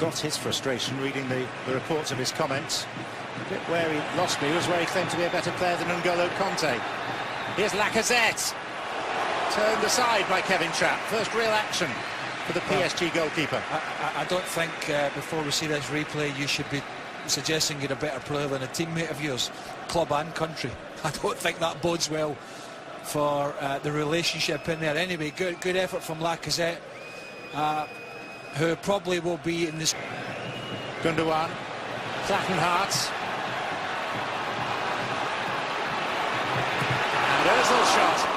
got his frustration reading the reports of his comments. The bit where he lost me was where he claimed to be a better player than N'Golo Kanté. Here's Lacazette. Turned aside by Kevin Trapp. First real action for the PSG goalkeeper. I don't think before we see this replay you should be suggesting you're a better player than a teammate of yours, club and country. I don't think that bodes well for the relationship in there. Anyway, good effort from Lacazette, who probably will be in this. Gundogan, Plattenhardt, and Ozil shot.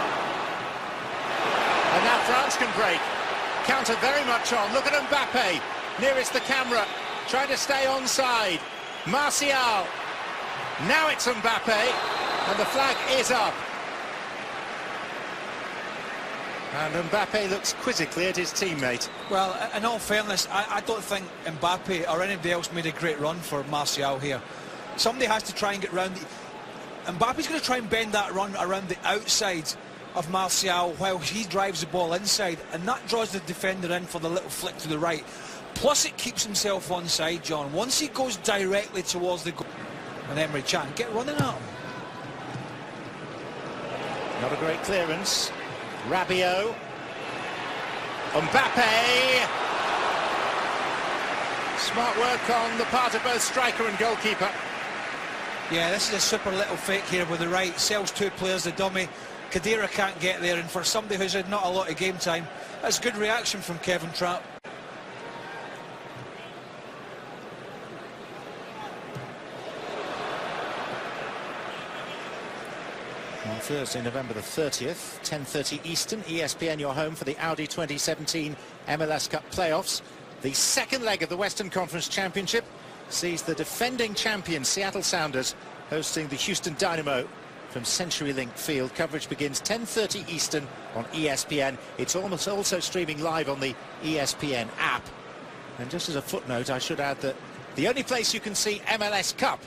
And now France can break. Counter very much on. Look at Mbappe, nearest the camera, trying to stay onside. Martial. Now it's Mbappe, and the flag is up. And Mbappe looks quizzically at his teammate. Well, in all fairness, I don't think Mbappe or anybody else made a great run for Martial here. Somebody has to try and get round. Mbappe's going to try and bend that run around the outside of Martial while he drives the ball inside, and that draws the defender in for the little flick to the right. Plus it keeps himself onside, John. Once he goes directly towards the goal, and Emre Can get running at him. Not a great clearance. Rabiot. Mbappe. Smart work on the part of both striker and goalkeeper. Yeah, this is a super little fake here with the right. Sells two players, the dummy. Khedira can't get there, and for somebody who's had not a lot of game time, that's good reaction from Kevin Trapp. On Thursday, November the 30th, 10:30 Eastern, ESPN, your home for the Audi 2017 MLS Cup playoffs. The second leg of the Western Conference Championship sees the defending champion Seattle Sounders hosting the Houston Dynamo from CenturyLink Field. Coverage begins 10:30 Eastern on ESPN. It's almost also streaming live on the ESPN app. And just as a footnote, I should add that the only place you can see MLS Cup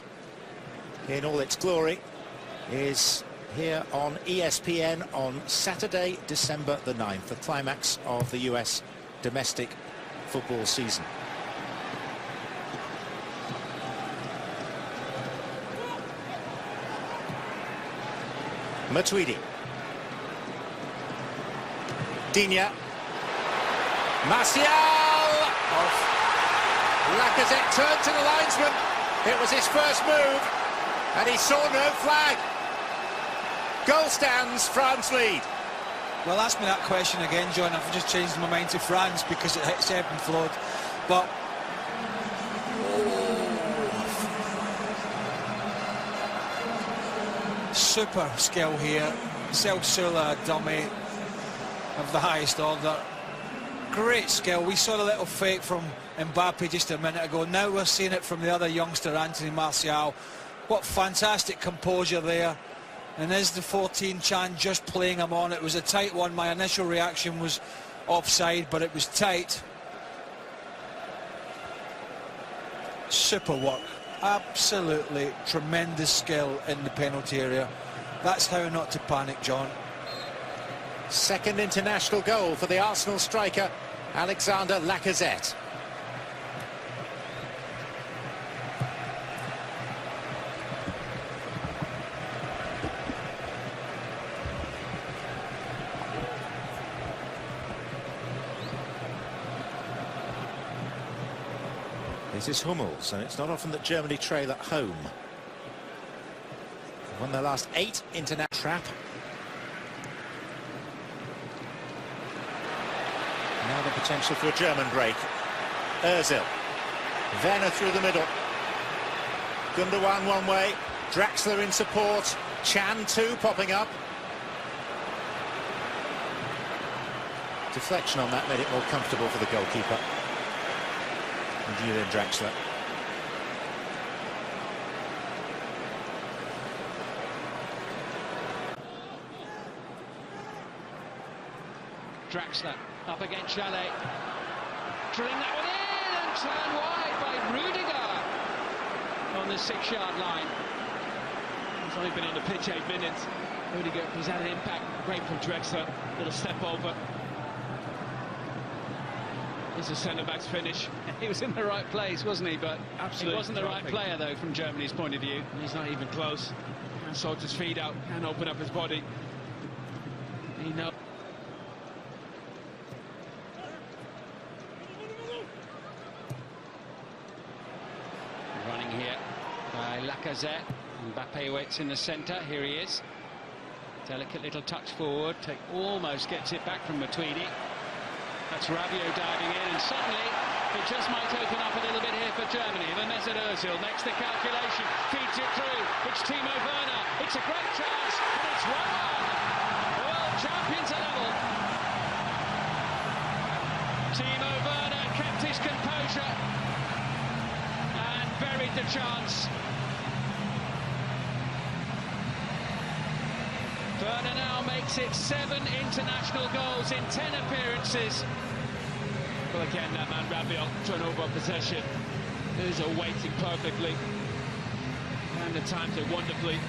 in all its glory is here on ESPN on Saturday, December the 9th, the climax of the US domestic football season. Matuidi. Digne. Martial! Lacazette turned to the linesman. It was his first move, and he saw no flag. Goal stands, France lead. Well, ask me that question again, John. I've just changed my mind to France because it hits ebb and flowed. But super skill here. Selsula, dummy of the highest order. Great skill. We saw the little fake from Mbappe just a minute ago. Now we're seeing it from the other youngster, Anthony Martial. What fantastic composure there. And is the 14 Chan just playing him on? It was a tight one. My initial reaction was offside, but it was tight. Super work. Absolutely tremendous skill in the penalty area. That's how not to panic, John. Second international goal for the Arsenal striker, Alexander Lacazette. This is Hummels, and it's not often that Germany trail at home. They've won their last 8 international. Trapp. Now the potential for a German break. Ozil. Werner through the middle. Gundogan one way. Draxler in support. Chan too popping up. Deflection on that made it more comfortable for the goalkeeper. And Julian Draxler. Draxler up against Chalet. Drilling that one in and turned wide by Rudiger on the 6-yard line. He's only been on the pitch 8 minutes. Rudiger has had an impact. Great from Draxler. Little step over. It's a centre-back's finish. He was in the right place, wasn't he? But Absolutely he wasn't the right player, though, from Germany's point of view. He's not even close. Can't sort his feet out, can't open up his body. He knows. Running here by Lacazette. Mbappe waits in the centre. Here he is. Delicate little touch forward. Almost gets it back from Matuidi. That's Rabiot diving in, and suddenly it just might open up a little bit here for Germany. Then Mesut Ozil makes the calculation, feeds it through. It's Timo Werner. It's a great chance, and it's 1-1. The world champions are level. Timo Werner kept his composure and buried the chance. Werner now makes it 7 international goals in 10 appearances. Well, again, that man Rabiot, turnover of possession. Ozil waiting perfectly. And the times it wonderfully.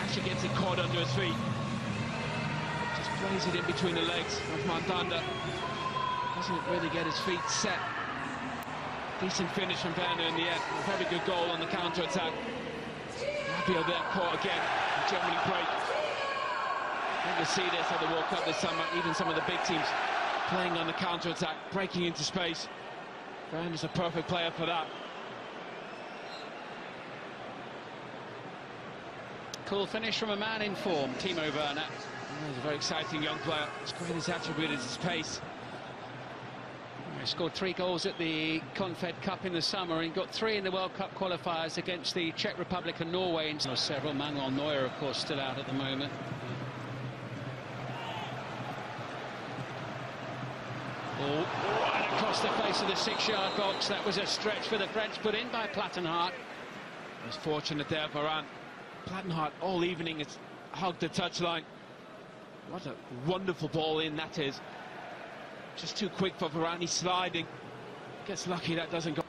Actually gets it caught under his feet. Just plays it in between the legs of Mandanda. Doesn't really get his feet set. Decent finish from Werner in the end. A very good goal on the counter-attack. Rabiot there caught again. Germany break. I think you'll see this at the World Cup this summer. Even some of the big teams playing on the counter-attack, breaking into space. Werner's a perfect player for that. Cool finish from a man in form, Timo Werner. Oh, he's a very exciting young player. His greatest attribute is his pace. He scored 3 goals at the Confed Cup in the summer. He got 3 in the World Cup qualifiers against the Czech Republic and Norway. And several. Manuel Neuer, of course, still out at the moment. Right across the face of the 6-yard box. That was a stretch for the French, put in by Plattenhardt. He's fortunate there, Varane. Plattenhardt all evening has hugged the touchline. What a wonderful ball in that is. Just too quick for Varane. He's sliding. Gets lucky that doesn't go.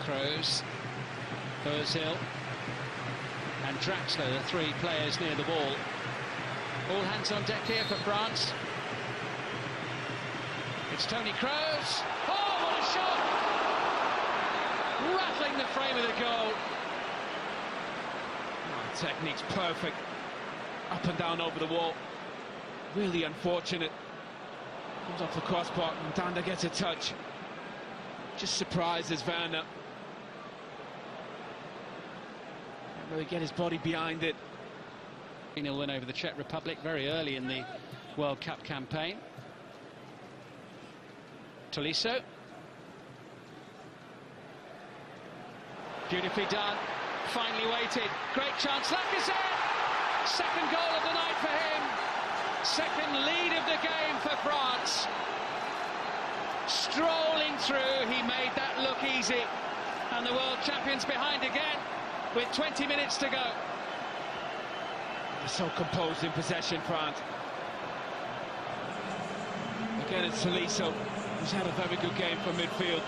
Kroos, Ozil and Draxler, the 3 players near the ball. All hands on deck here for France. It's Toni Kroos. Oh, what a shot! Rattling the frame of the goal. Oh, technique's perfect. Up and down over the wall. Really unfortunate. Comes off the crossbar and Danda gets a touch. Just surprises Werner. Can't really get his body behind it. 3-0 win over the Czech Republic very early in the World Cup campaign. Tolisso. Beautifully done. Finally waited. Great chance. Lacazette. Second goal of the night for him. Second lead of the game for France. Strolling through, he made that look easy. And the world champions behind again with 20 minutes to go. They're so composed in possession, France. Again, it's Tolisso, who's had a very good game from midfield.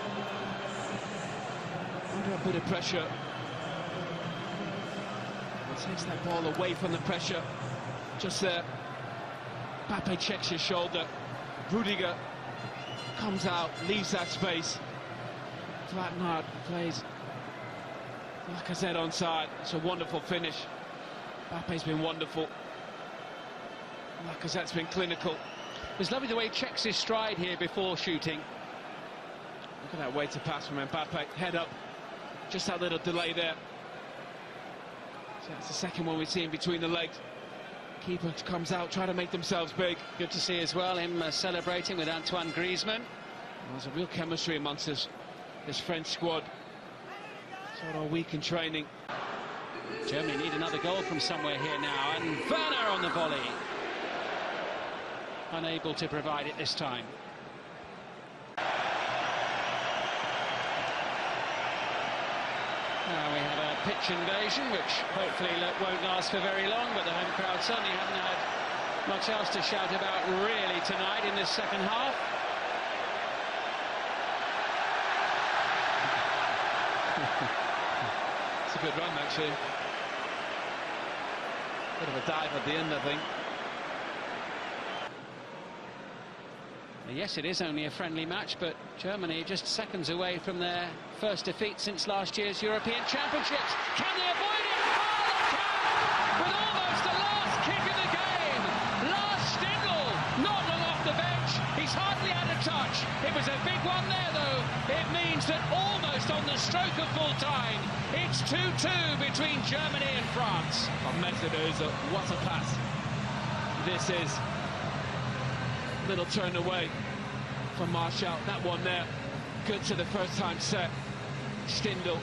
Under a bit of pressure. Takes that ball away from the pressure. Just there. Mbappe checks his shoulder. Rudiger comes out, leaves that space. Plattenhardt plays Lacazette onside. It's a wonderful finish. Mbappe's been wonderful. Lacazette's been clinical. It was lovely the way he checks his stride here before shooting. Look at that way to pass from Mbappe. Head up. Just that little delay there. So that's the second one we've seen between the legs. Keeper comes out, trying to make themselves big. Good to see as well him celebrating with Antoine Griezmann. There's a real chemistry amongst this French squad. Sort of weak in training. Germany need another goal from somewhere here now, and Werner on the volley. Unable to provide it this time. Now we have a pitch invasion, which hopefully won't last for very long, but the home crowd certainly haven't had much else to shout about really tonight in this second half. It's a good run, actually. Bit of a dive at the end, I think. Yes, it is only a friendly match, but Germany just seconds away from their first defeat since last year's European Championships. Can they avoid it? Oh, they can! With almost the last kick of the game. Lars Stindl, not long off the bench. He's hardly had a touch. It was a big one there, though. It means that almost on the stroke of full time, it's 2-2 between Germany and France. Mesut Ozil, what a pass. This is little turn away from Martial. That one there, good to the first time set. Stindl,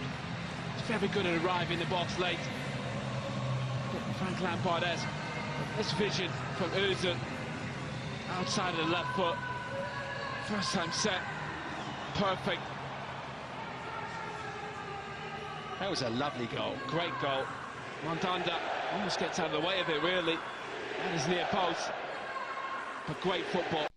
very good at arriving in the box late. But Frank Lampard has this vision from Ozil, outside of the left foot. First time set, perfect. That was a lovely goal. Great goal. Mandanda almost gets out of the way of it, really. That is near post. But great football.